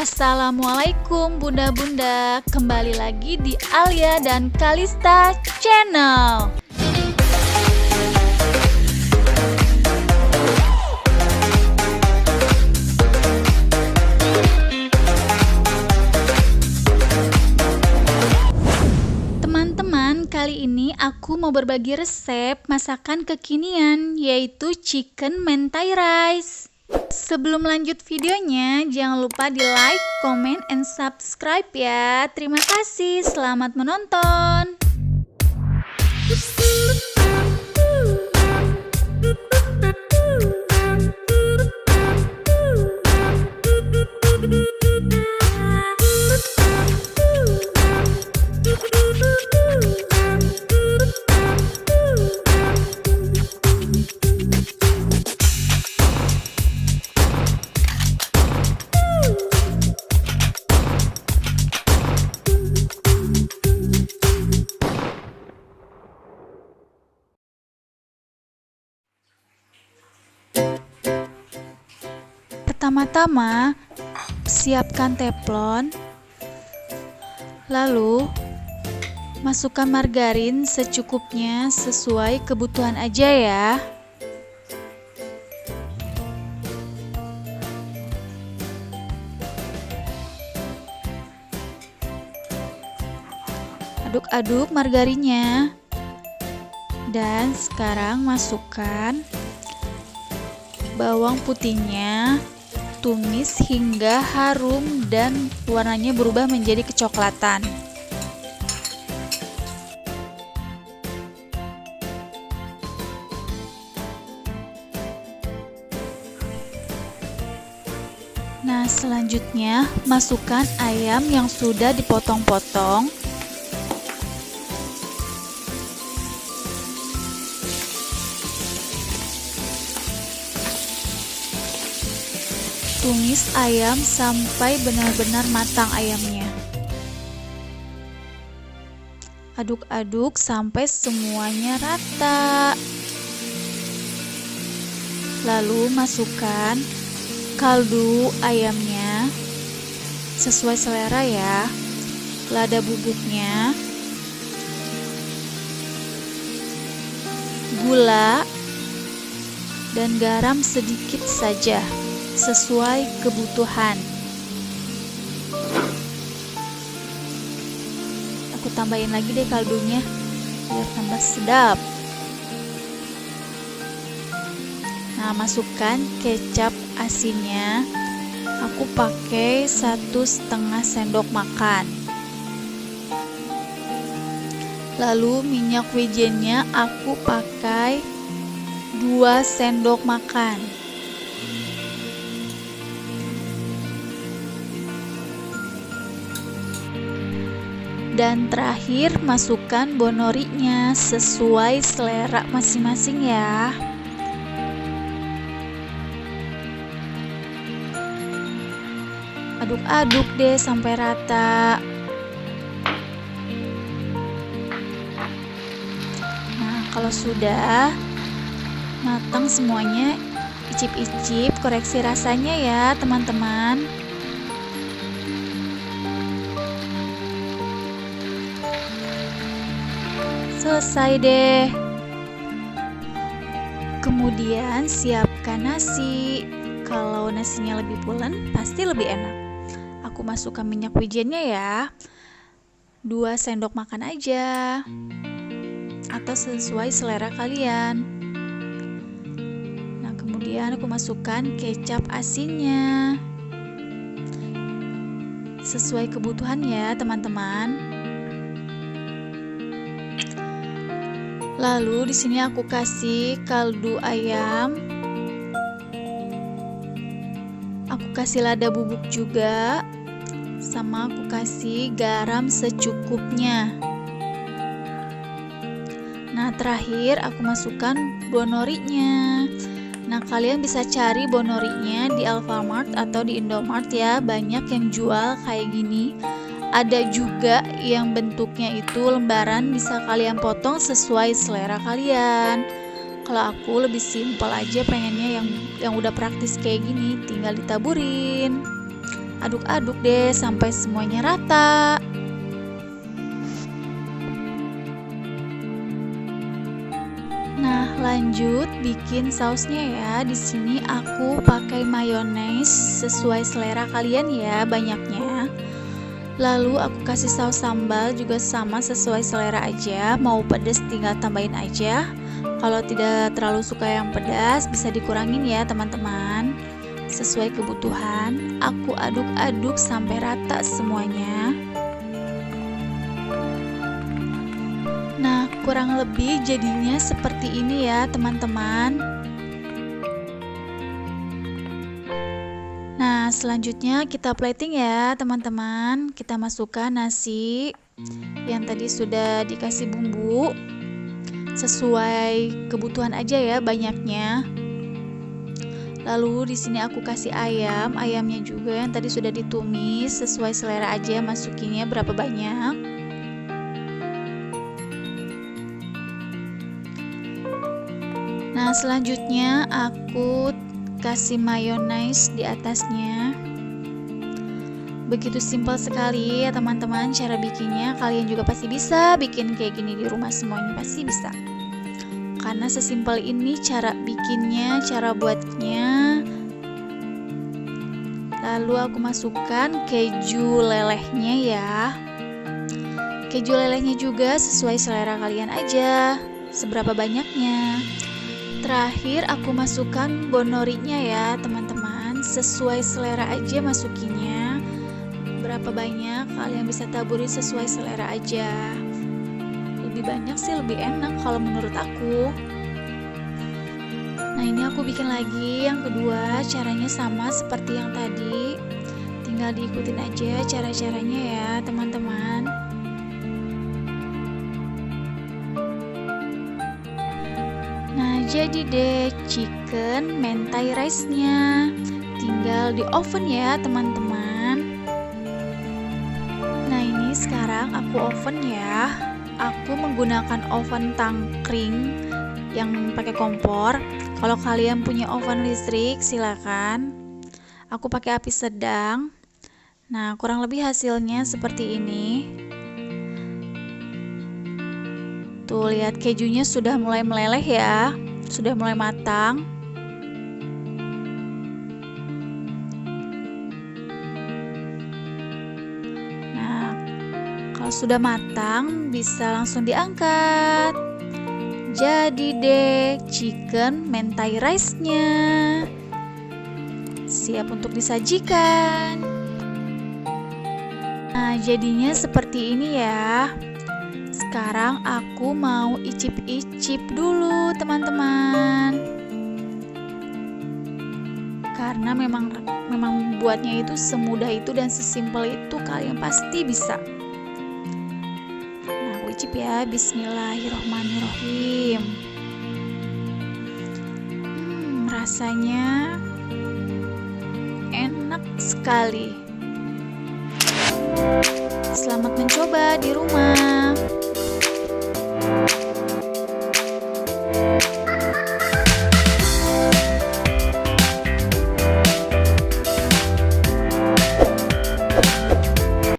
Assalamualaikum bunda-bunda, kembali lagi di Alia dan Kalista Channel. Teman-teman, kali ini aku mau berbagi resep masakan kekinian, yaitu chicken mentai rice. Sebelum lanjut videonya, jangan lupa di like, comment, and subscribe ya. Terima kasih, selamat menonton. Pertama-tama, siapkan teflon, lalu masukkan margarin secukupnya sesuai kebutuhan aja ya. Aduk-aduk margarinnya, dan sekarang masukkan bawang putihnya. Tumis hingga harum dan warnanya berubah menjadi kecoklatan. Nah, selanjutnya masukkan ayam yang sudah dipotong-potong. Tumis ayam sampai benar-benar matang ayamnya. Aduk-aduk sampai semuanya rata. Lalu masukkan kaldu ayamnya sesuai selera ya. Lada bubuknya, gula, dan garam sedikit saja sesuai kebutuhan. Aku tambahin lagi deh kaldunya biar tambah sedap. Nah, masukkan kecap asinnya. Aku pakai 1,5 sendok makan. Lalu minyak wijennya aku pakai 2 sendok makan. Dan terakhir masukkan bonorinya sesuai selera masing-masing ya. Aduk-aduk deh sampai rata. Nah, kalau sudah matang semuanya, icip-icip, koreksi rasanya ya teman-teman. Selesai deh. Kemudian siapkan nasi. Kalau nasinya lebih pulen pasti lebih enak. Aku masukkan minyak wijennya ya, 2 sendok makan aja, atau sesuai selera kalian. Nah, kemudian aku masukkan kecap asinnya sesuai kebutuhan ya teman-teman. Lalu di sini aku kasih kaldu ayam. Aku kasih lada bubuk juga. Sama aku kasih garam secukupnya. Nah, terakhir aku masukkan bonorinya. Nah, kalian bisa cari bonorinya di Alfamart atau di Indomart ya. Banyak yang jual kayak gini. Ada juga yang bentuknya itu lembaran, bisa kalian potong sesuai selera kalian. Kalau aku lebih simpel aja, pengennya yang udah praktis kayak gini, tinggal ditaburin. Aduk-aduk deh sampai semuanya rata. Nah, lanjut bikin sausnya ya. Di sini aku pakai mayones sesuai selera kalian ya banyaknya. Lalu aku kasih saus sambal juga sama sesuai selera aja. Mau pedas tinggal tambahin aja. Kalau tidak terlalu suka yang pedas bisa dikurangin ya teman-teman. Sesuai kebutuhan. Aku aduk-aduk sampai rata semuanya. Nah, kurang lebih jadinya seperti ini ya teman-teman. Nah, selanjutnya kita plating ya teman-teman. Kita masukkan nasi yang tadi sudah dikasih bumbu. Sesuai kebutuhan aja ya banyaknya. Lalu di sini aku kasih ayamnya juga yang tadi sudah ditumis sesuai selera aja masukinnya berapa banyak. Nah, selanjutnya aku kasih mayones di atasnya. Begitu simpel sekali ya teman-teman cara bikinnya. Kalian juga pasti bisa bikin kayak gini di rumah, semuanya pasti bisa. Karena sesimpel ini cara bikinnya, cara buatnya. Lalu aku masukkan keju lelehnya ya. Keju lelehnya juga sesuai selera kalian aja, seberapa banyaknya. Terakhir aku masukkan bonorinya ya teman-teman, sesuai selera aja masukinnya. Berapa banyak kalian bisa taburi sesuai selera aja. Lebih banyak sih lebih enak kalau menurut aku. Nah, ini aku bikin lagi yang kedua, caranya sama seperti yang tadi. Tinggal diikutin aja cara-caranya ya teman-teman. Nah, jadi deh chicken mentai rice-nya. Tinggal di oven ya teman-teman. Nah, ini sekarang aku oven ya. Aku menggunakan oven tangkring yang pakai kompor. Kalau kalian punya oven listrik silakan. Aku pakai api sedang. Nah, kurang lebih hasilnya seperti ini. Tuh, lihat kejunya sudah mulai meleleh ya. Sudah mulai matang. Kalau sudah matang, bisa langsung diangkat. Jadi deh chicken mentai rice-nya. Siap untuk disajikan. Nah, jadinya seperti ini ya. Sekarang aku mau icip-icip dulu, teman-teman. Karena memang buatnya itu semudah itu dan sesimpel itu, kalian pasti bisa. Icip ya, bismillahirrohmanirrohim. Rasanya enak sekali. Selamat mencoba di rumah.